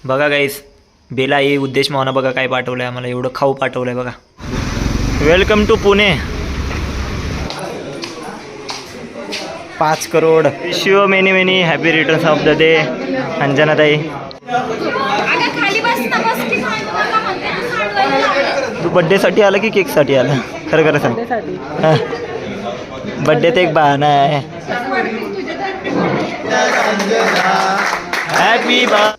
बघा गाईस, बेला ही उद्देश मावना बघा काय पाठवलं आहे आम्हाला, एवढं खाऊ पाठवलं आहे बघा. Welcome to Pune. 5 crore. Wish you many many happy returns of the day अंजनाताई. तू बड्डेसाठी आला की केकसाठी आला? खरं खरं सांग. बड्डेत एक बहाणा आहे. हॅपी बा.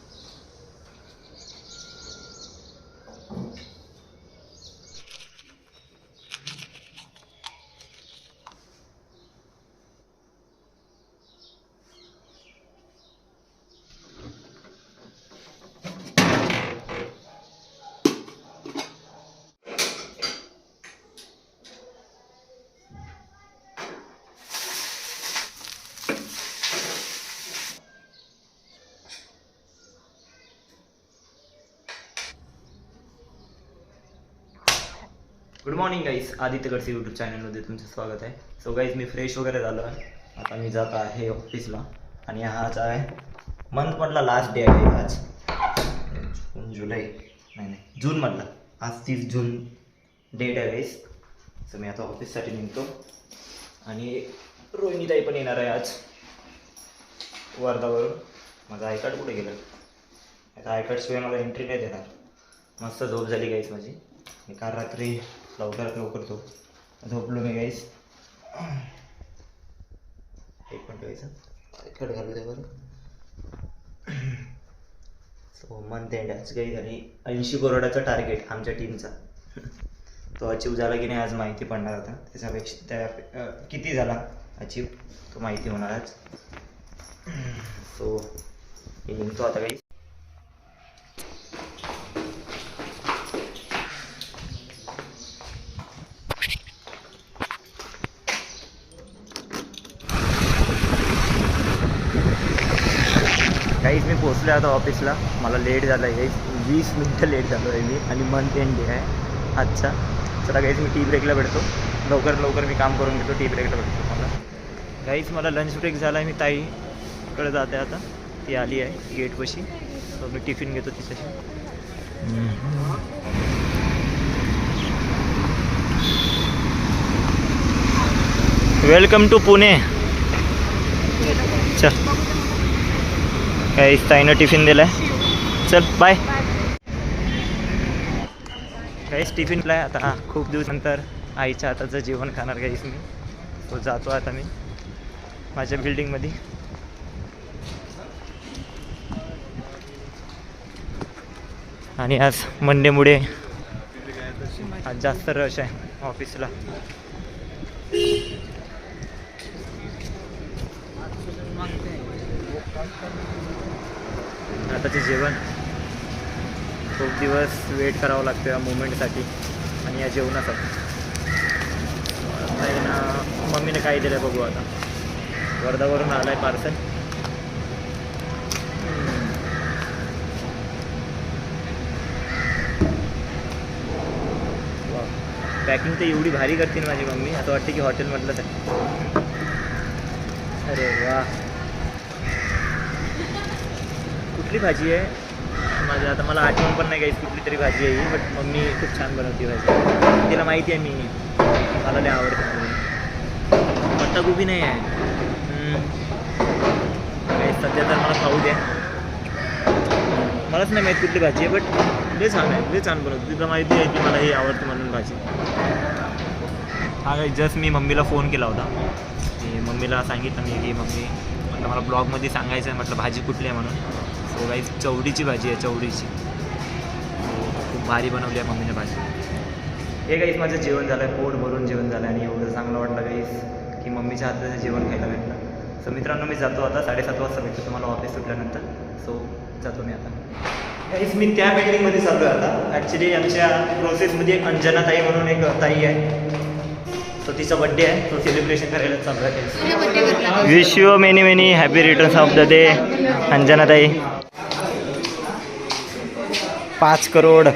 Good morning guys, Aditya Godse YouTube चॅनलमध्ये तुमचं स्वागत आहे. सो गाईज, मी फ्रेश वगैरे झालो आहे. आता मी जात आहे ऑफिसला आणि हाच आहे मंथमधला लास्ट डे आहे आज. जुलै नाही जूनमधला आज 30 जून डेट आहे गाईज. सो मी आता ऑफिससाठी निघतो आणि रोहिणीताई पण येणार आहे आज वर्धावरून. माझं आय कार्ड कुठे गेलं? आता आय कार्डशिवाय मला एंट्री नाही देणार. मस्त झोप झाली गाईज माझी. मी काल रात्री लवकरात लवकर झोपलो मी गाईस. एक मिनिट गाईचं खड घालू द्या बरं. सो मंथ एंड आज गाईज आणि 80 करोडाचा टार्गेट आमच्या टीमचा तो अचीव झाला की नाही आज माहिती पडणार. आता त्याच्यापेक्षा त्या किती झाला अचीव तो माहिती होणार आज. सो मी निघतो आता गाईज. काहीच मी पोचलो आता ऑफिसला. मला लेट झालं आहे 20 मिनटं लेट झालो आहे मी आणि मंथ एंड डे आहे आजचा. चला गाईज, मी टी ब्रेकला भेटतो. लवकर मी काम करून घेतो. टी ब्रेकला भेटतो मला. गाईज, मला लंच ब्रेक झाला आहे. मी ताईकडे जाते आता. ती आली आहे गेटपाशी. तर मी टिफिन घेतो तिच्याशी. Welcome to Pune. चल काहीच ताईनं टिफिन दिला आहे. चल बाय. काहीच टिफिन दिला आहे आता. खूप दिवसानंतर आईच्या हाताचं जेवण खाणार काहीच मी. तो जातो आता मी माझ्या बिल्डिंगमध्ये. आणि आज मंडेमुळे आज जास्त रश आहे ऑफिसला. आताचे जेवण खूप दिवस वेट करावं लागतं या मुवमेंटसाठी आणि या जेवणासाठी. आता ना मम्मीने काय दिलं बघू. आता वर्धावरून आलं आहे पार्सल. पॅकिंग तर एवढी भारी करते माझी मम्मी. असं वाटतं की हॉटेलमधलंच आहे. अरे वा, कुठली भाजी आहे माझ्या आता मला आठवण पण नाही काहीच कुठली तरी भाजी आहे ही. बट मम्मी खूप छान बनवते भाजी. तिला माहिती आहे मला लय आवडते. पत्तागोबी नाही आहे काही सध्या तर. मला खाऊ द्या. मलाच नाही माहीत कुठली भाजी आहे. बट लय छान आहे. लय छान बनवते. तिला माहिती आहे की मला हे आवडतं म्हणून भाजी. हा काही जस्ट मी मम्मीला फोन केला होता. की मम्मीला सांगितलं मी की मम्मी म्हटलं मला ब्लॉगमध्ये सांगायचं आहे म्हटलं भाजी कुठली आहे म्हणून. सो गाईज, चवडीची भाजी आहे. चवडीची खूप भारी बनवली आहे मम्मीने भाजी. हे गाईज माझं जेवण झालं आहे. पोट भरून जेवण झालं आहे आणि एवढं चांगलं वाटलं गाईज की मम्मीच्या हाताचं जेवण खायला भेटलं. सो मित्रांनो, मी जातो आता. 7:30 वाजता भेटतो तुम्हाला ऑफिस सुटल्यानंतर. सो जातो मी आता. गाईज, मी त्या बिल्डिंगमध्ये चाललो आहे आता. ॲक्च्युली आमच्या प्रोसेसमध्ये एक अंजनाताई म्हणून एक ताई आहे. तो तिचा बड्डे आहे. तो सेलिब्रेशन करायला चालू आहे. Wish you many many happy returns of the day अंजनाताई. 5 करोड.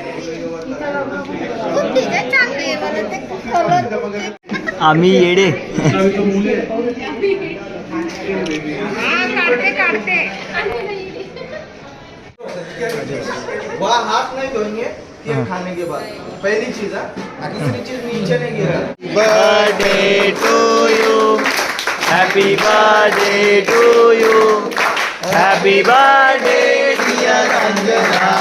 आम्ही येडे. वहाँ हाथ नहीं धोएंगे केक खाने के बाद, पहली चीज है। दूसरी चीज नीचे नहीं गिरा। Birthday to you, happy birthday to you, happy birthday dear Anjana,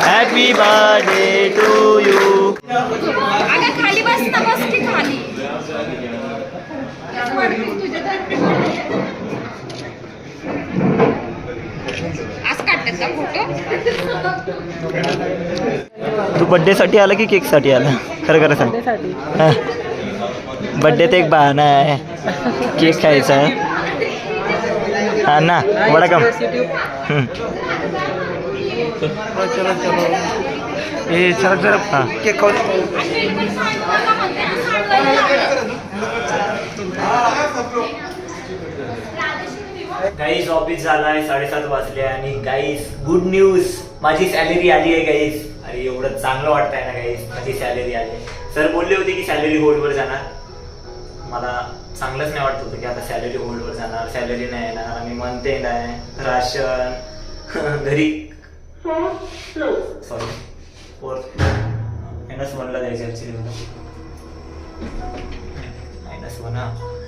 happy birthday to you. अगं खाली बस ना, बस की खाली. आज काढतात का फोटो? तू बर्थडे साठी आला की केक साठी आला? खरं खरं सांग. बर्थडे ते एक बहाणा आहे, केक खायचा आहे. हा ना, वडाकम. ए सरक सरक. हां केक खाऊ. गाईज ऑफिस झालाय, 7:30 वाजले आणि गाईज गुड न्यूज, माझी सॅलरी आली आहे गाईज. अरे एवढं चांगलं वाटतंय ना गाईज, माझी सॅलरी आली आहे. सर बोलले होते की सॅलरी होल्डवर जाणार. मला चांगलंच नाही वाटत होतं की आता सॅलरी होल्डवर जाणार, सॅलरी नाही येणार आणि मंथ एंड आहे, राशन घरी. सॉरी -1ला द्यायचं ॲक्च्युली मला. -1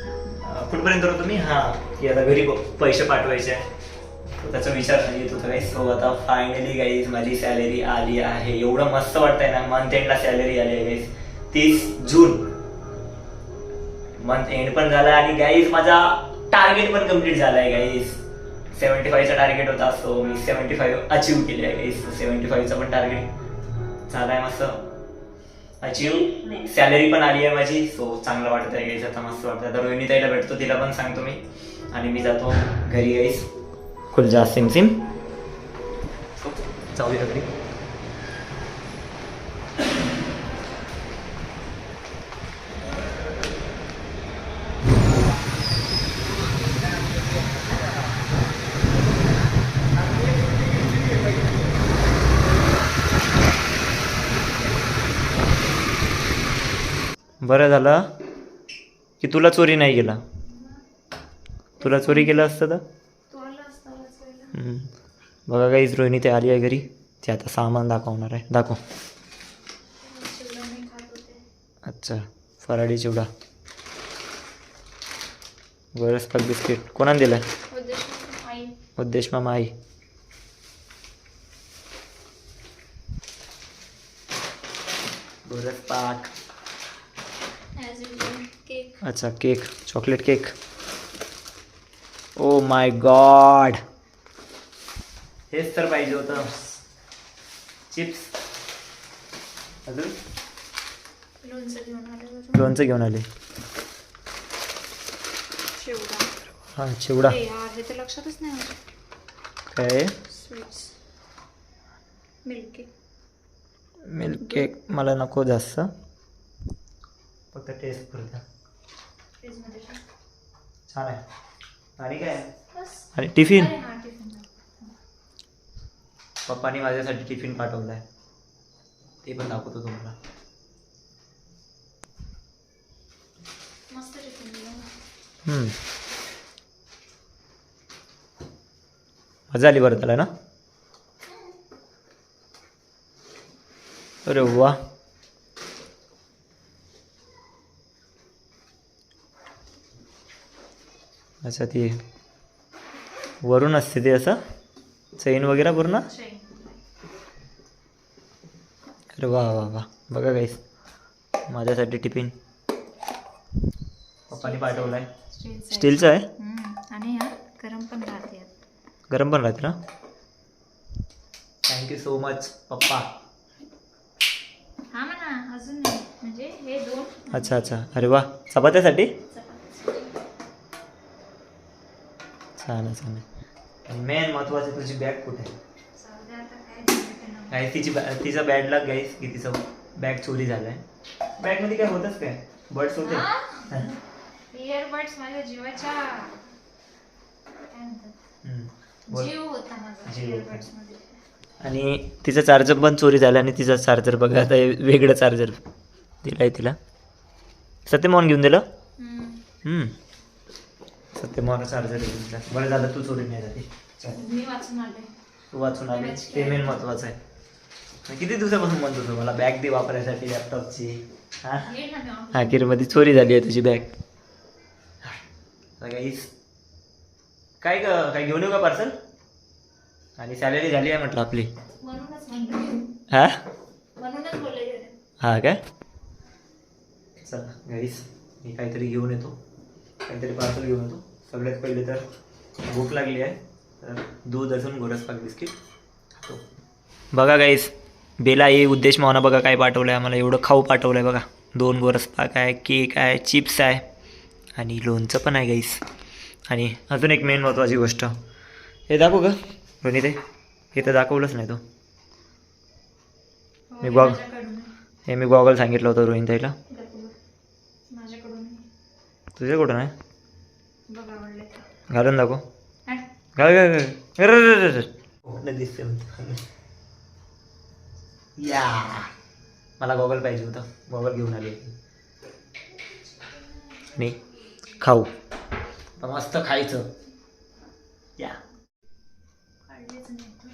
कुठपर्यंत होतो मी? हां, की आता घरी पैसे पाठवायचे आहे, त्याचा विचार येत होता गाईस. सो आता फायनली गाईज माझी सॅलरी आली आहे. एवढं मस्त वाटतंय ना, मंथ एंडला सॅलरी आली आहे गाईज. 30 जून मंथ एंड पण झाला आणि गाईज माझा टार्गेट पण कम्प्लीट झाला आहे गाईज. 75चा टार्गेट होता, सो मी 75 अचीव केले आहे गाईज. 75चा पण टार्गेट झाला आहे, मस्त अचीव. सॅलरी पण आली आहे माझी, सो चांगलं वाटतं आहे गाईज. आता मस्त वाटतं. आता रोहिणी ताईला भेटतो, तिला पण सांगतो मी आणि मी जातो घरी गाईज. खुल जा सिम सिम. जाऊया घरी. बरं झालं की तुला चोरी नाही गेला. तुला चोरी केलं असतं तर. बघा काहीच रोहिणी ते आली आहे घरी. ते आता सामान दाखवणार आहे. दाखव. अच्छा, फराळी चिवडा, बरंच पाक बिस्किट. कोणाला दिलं? उद्देश मामा आई. बरंच पाक. अच्छा cake, chocolate cake. Oh my God, हेच तर पाहिजे होतं. चिप्स. अजून लोणचं घेऊन आले. हां चिवडा. हे तर लक्षातच नाही माझ्या. काय? Sweets, milk cake. Milk cake मला नको जास्त, फक्त टेस्ट पुरता. छान आहे. आणि काय? आणि टिफिन. पप्पानी माझ्यासाठी टिफिन पाठवलाय, ते पण दाखवतो तुम्हाला. मस्त टिफिन. मजा आली बरं त्याला ना. अरे वा. अच्छा ती वरून असते ते असं चैन वगैरे पूर्ण. अरे वा वा वा. बघा गाईस, माझ्यासाठी टिफिन पप्पानी पाठवलाय. स्टीलचं आहे आणि हा गरम पण राहते. गरम पण राहते ना. थँक्यू सो मच पप्पा. हा म्हणा अजून नाही, म्हणजे हे दोन. अच्छा अच्छा. अरे वा, चपात्यासाठी. छान आहे छान आहे. आणि मेन महत्वाचं तुझी बॅग कुठे आहे? गाईस तिचा बॅड लक गाईस की तिचं बॅग चोरी झालाय. बॅगमध्ये काय होतच काय? बर्ड्स होते. इयरबड्स माझ्या जीवाच्या जीव होता माझा इयरबड्स मध्ये. आणि तिचा चार्जर पण चोरी झाला आणि तिचा चार्जर बघा आता वेगळं चार्जर दिलाय तिला. सत्यमोहन घेऊन दिलं. सत्यमोहन चार्जर घेऊन दिला. बरं झालं तू चोरी नाही झाली. मी वाचून आले. तू वाचून आली ते मेन महत्वाचं आहे. मी किती दिवसापासून म्हणत होतो मला बॅग दे वापरायसाठी लॅपटॉपची. हा ये ना मी ऑफिस. अखेरमध्ये चोरी झाली आहे तुझी बॅग. गाईस काय काय घेऊन येऊ का पार्सल? आणि सॅलरी झाली आहे म्हटलं आपली. म्हणूनच म्हणते. हा म्हणूनच बोलले गेले. हा काय चला गाईस मी काहीतरी घेऊन येतो, काहीतरी पार्सल घेऊन येतो. सगळ्यात पहिले तर भूक लागली आहे तर दूध असून गोरसपाक बिस्किट खातो. बघा गाईस बेला ये उद्देश मावना बघा काय पाठवलं आहे आम्हाला. एवढं खाऊ पाठवलं आहे बघा. 2 गोरसपाक आहे, केक आहे, चिप्स आहे आणि लोणचं पण आहे गाईस. आणि अजून एक मेन महत्त्वाची गोष्ट हे दाखवू का रोहिणी ते? हे तर दाखवलंच नाही तो. मी बघ माझ्याकडून आहे. हे मी गॉगल सांगितलं होतं रोहिणी ताईला. गप्प. माझ्याकडून आहे. तुझ्या कुठं नाही बघ आवडले तर. घालून दाखव. हट. घाल घाल घाल. अरे कुठलं दिसते या मला गॉगल पाहिजे होतं, गॉगल घेऊन आले आणि खाऊ मस्त खायचं या. काढलेच नाही तर.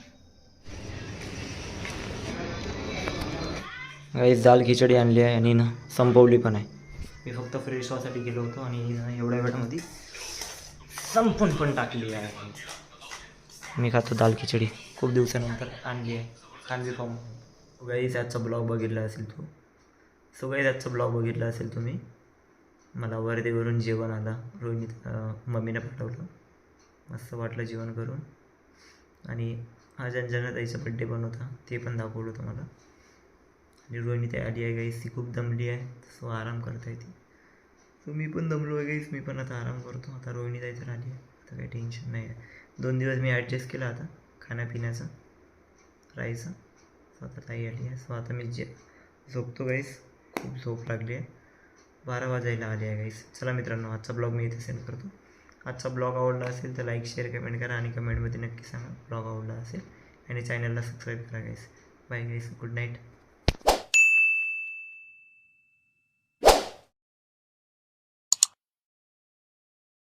गाईस दाल खिचडी आणली आहे आणि ना संपवली पण आहे. मी फक्त फ्रेश व्हासाठी गेलो होतो आणि ना एवढ्या वेळामध्ये संपून पण टाकली आहे. मी खातो दाल खिचडी, खूप दिवसानंतर आणली आहे. खानवी फॉर्म. गाईस आजचा ब्लॉग बघितला असेल तू. सो गाईस आजचा ब्लॉग बघितला असेल तुम्ही. मला वर्धेवरून जेवण आलं, रोहिणी मम्मीने पाठवलं. मस्त वाटलं जेवण करून. आणि आज अंजनाताईचा बड्डे पण होता, ते पण दाखवलं तुम्हाला. आणि रोहिणी ताई आली आहे गाईस, ती खूप दमली आहे सो आराम करता येते. सो मी पण दमलो आहे गाईस, मी पण आता आराम करतो. आता रोहिणी ताई तर आली आहे, आता काही टेन्शन नाही आहे. 2 दिवस मी ॲडजस्ट केला आता खाण्यापिण्याचं राहायचं. सो आता ताई आली आहे. सो आता मी झोपतो गाईस, खूप झोप लागली आहे. 12 वाजायला आले आहे गाईस. चला मित्रांनो आजचा ब्लॉग मी इथे सेंड करतो. आजचा ब्लॉग आवडला असेल तर लाईक शेअर कमेंट करा आणि कमेंटमध्ये नक्की सांगा ब्लॉग आवडला असेल आणि चॅनलला सबस्क्राईब करा गाईस. बाय गाईस, गुड नाईट.